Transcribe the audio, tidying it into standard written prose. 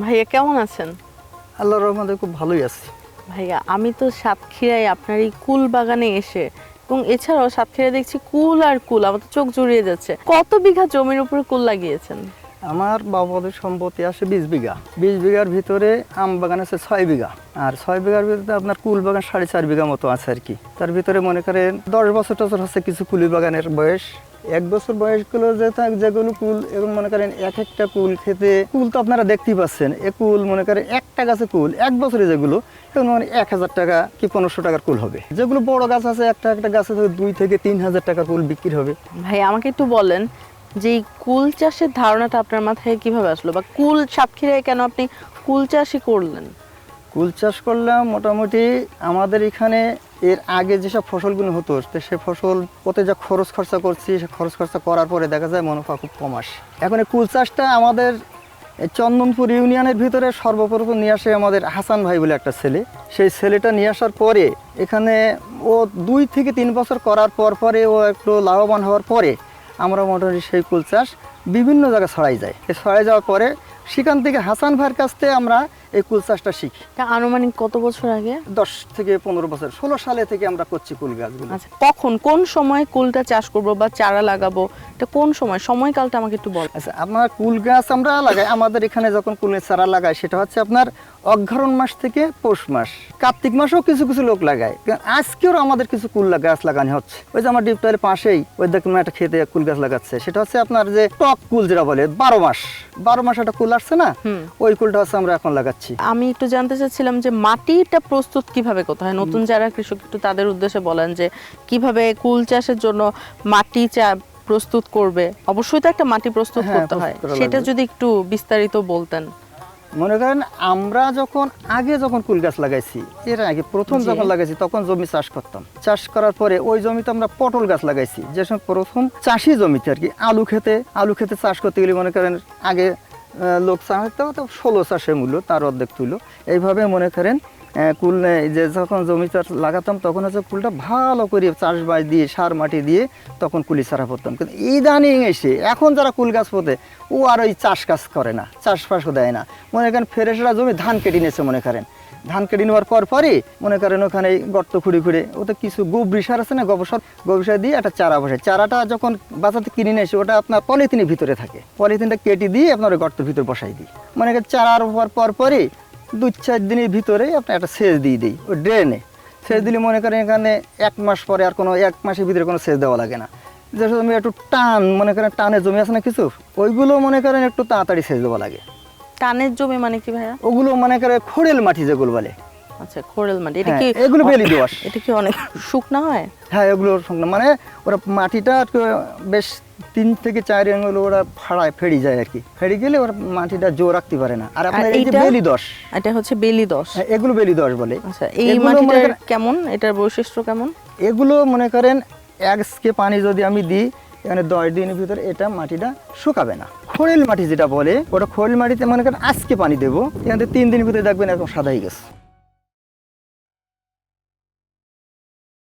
ভাইয়া কেমন আছেন? আল্লাহর রহমতে খুব ভালোই আছি। ভাইয়া আমি তো সাতক্ষীরায় আপনার এই কুল বাগানে এসে এবং এছাড়াও সাতক্ষীরায় দেখছি কুল আর কুল, আমার তো চোখ জুড়িয়ে যাচ্ছে। কত বিঘা জমির উপরে কুল লাগিয়েছেন? আমার বাবাদের সম্পত্তি আসে 20 বিঘা। 20 বিঘার ভিতরে আম বাগান আছে 6 বিঘা, আর 6 বিঘার ভিতরে আপনার কুল বাগান 4.5 বিঘা মতো আছে আর কি। তার ভিতরে মনে করেন 10 বছর টছর হচ্ছে কিছু কুলি বাগানের বয়স। 1 বছর বয়সগুলো যেগুলো কুল, এবং মনে করেন এক একটা কুল খেতে, কুল তো আপনারা দেখতেই পাচ্ছেন, এ কুল মনে করেন একটা গাছে কুল 1 বছরে যেগুলো মানে 1000 টাকা কি 1500 টাকার কুল হবে। যেগুলো বড় গাছ আছে একটা একটা গাছে 2 থেকে 3000 টাকার কুল বিক্রি হবে। ভাই আমাকে একটু বলেন যে এই কুল চাষের ধারণাটা আপনার মাথায় কিভাবে আসলো, বা কুল সাতক্ষীরায় কেন আপনি কুল চাষই করলেন? কুল চাষ করলাম মোটামুটি আমাদের এখানে এর আগে যেসব ফসলগুলো হতো, তো সে ফসল ওতে যা খরচ খরচা করছি, সে খরচ খরচা করার পরে দেখা যায় মুনাফা খুব কম আসে। এখন এই কুল চাষটা আমাদের এই চন্দনপুর ইউনিয়নের ভিতরে সর্বপ্রথম নিয়ে আসে আমাদের হাসান ভাই বলে একটা ছেলে। সেই ছেলেটা নিয়ে আসার পরে এখানে ও 2 থেকে 3 বছর করার পরে ও একটু লাভবান হওয়ার পরে আমরা মোটামুটি সেই কুল চাষ বিভিন্ন জায়গায় ছড়াই যায়। ছড়াই যাওয়ার পরে সেখান থেকে হাসান ভাইয়ের কাছ থেকে আমরা এই কুল চাষটা শিখি। তা আনুমানিক কত বছর আগে? 10 থেকে 15 বছর, 16 সালে থেকে আমরা করছি কুল গাছগুলো। আচ্ছা, কখন কোন সময় কুলটা চাষ করব বা চারা লাগাবো, এটা কোন সময়, সময়কালটা আমাকে একটু বল। আচ্ছা, আপনার কুল গাছ আমরা লাগাই, আমাদের এখানে যখন কুলের চারা লাগাই সেটা হচ্ছে আপনার অঘ্রাণ মাস থেকে পৌষ মাস, কার্তিক মাসেও কিছু কিছু লোক লাগায়। আজকেও আমাদের কিছু কুল গাছ লাগানো হচ্ছে। ওই যে আমার ডিপটয়ের পাশেই ওই দেখুন একটা খেতে কুল গাছ লাগাচ্ছে, সেটা হচ্ছে আপনার যে টক কুল যেটা বলে 12 মাস একটা কুল আসছে না, ওই কুলটা হচ্ছে আমরা এখন লাগাচ্ছি। আমি একটু জানতে চাচ্ছিলাম যে মাটিটা প্রস্তুত কিভাবে করতে হয়, নতুন যারা কৃষক একটু তাদের উদ্দেশ্যে বলেন যে কিভাবে কুল চাষের জন্য মাটি প্রস্তুত করবে। অবশ্যই তো একটা মাটি প্রস্তুত করতে হয়, সেটা যদি একটু বিস্তারিত বলতেন। মনে করেন আমরা আগে যখন কুল গাছ লাগাইছি, এর আগে প্রথম যখন লাগাইছি তখন জমি চাষ করতাম। চাষ করার পরে ওই জমিতে আমরা পটল গাছ লাগাইছি, যে সময় প্রথম চাষি জমিতে আর কি। আলু খেতে চাষ করতে গেলে মনে করেন আগে লোক চাষ হতো 16 চাষে মূল্য, তার অর্ধেক তুলো। এইভাবে মনে করেন কুল যে যখন জমি চাষ লাগাতাম তখন হচ্ছে কুলটা ভালো করে চাষবাস দিয়ে সার মাটি দিয়ে তখন কুলি চারা করতাম। কিন্তু ইদানিং এসে এখন যারা কুল গাছ পোতে ও আর ওই চাষ কাজ করে না, চাষবাসও দেয় না। মনে করেন ফেরেশরা জমি ধান কেটে নিয়েছে, মনে করেন ধান কেটে নেওয়ার পরই মনে করেন ওখানে গর্ত খুঁড়ে ওতে কিছু গোবর সার আছে না, গোবর সার দিয়ে একটা চারা বসে। চারাটা যখন বাজাতে কিনে নিয়ে এসে ওটা আপনার পলিথিনের ভিতরে থাকে, পলিথিনটা কেটে দিয়ে আপনার ওই গর্তের ভিতরে বসাই দিই। মনে করেন চারার পরই 2-4 দিনের ভিতরে আপনি একটা সেচ দিয়ে দিই ওই ড্রেনে। সেচ দিলে মনে করেন এখানে 1 মাস পরে আর কোনো 1 মাসের ভিতরে কোনো সেচ দেওয়া লাগে না। যে জমি একটু মনে করেন টানের জমি আছে না কিছু, ওইগুলো মনে করেন একটু তাড়াতাড়ি সেচ দেওয়া লাগে। টানের জমি মানে কি ভাইয়া? ওগুলো মনে করেন খোড়েল মাটি যেগুলো বলে। আচ্ছা, খোড়েল মাটি। এটা কি এগুলো বেলি দোআঁশ? এটা কি অনেক শুকনা হয়? হ্যাঁ, এগুলো শুকনো, মানে ওরা মাটিটা বেশ 3 থেকে 4 আঙুল ওরা ফেড়ে যায় আর কি। ফেড়ে গেলে ওরা মাটিটা জোর রাখতে পারে না। আর আপনার এই যে বেলি দোআঁশ, এটা হচ্ছে বেলি দোআঁশ। এগুলো বেলি দোআঁশ বলে। আচ্ছা, এই মাটিটার কেমন, এটার বৈশিষ্ট্য কেমন? এগুলো মনে করেন 1 স্কে পানি যদি আমি দিই, এখানে 10 দিনের ভিতরে এটা মাটিটা শুকাবে না। খোড়েল মাটি যেটা বলে, ওটা খোড়েল মাটিতে মনে করেন আজকে পানি দেবো, এখানে 3 দিনের ভিতরে দেখবেন এরকম সাদা হয়ে গেছে।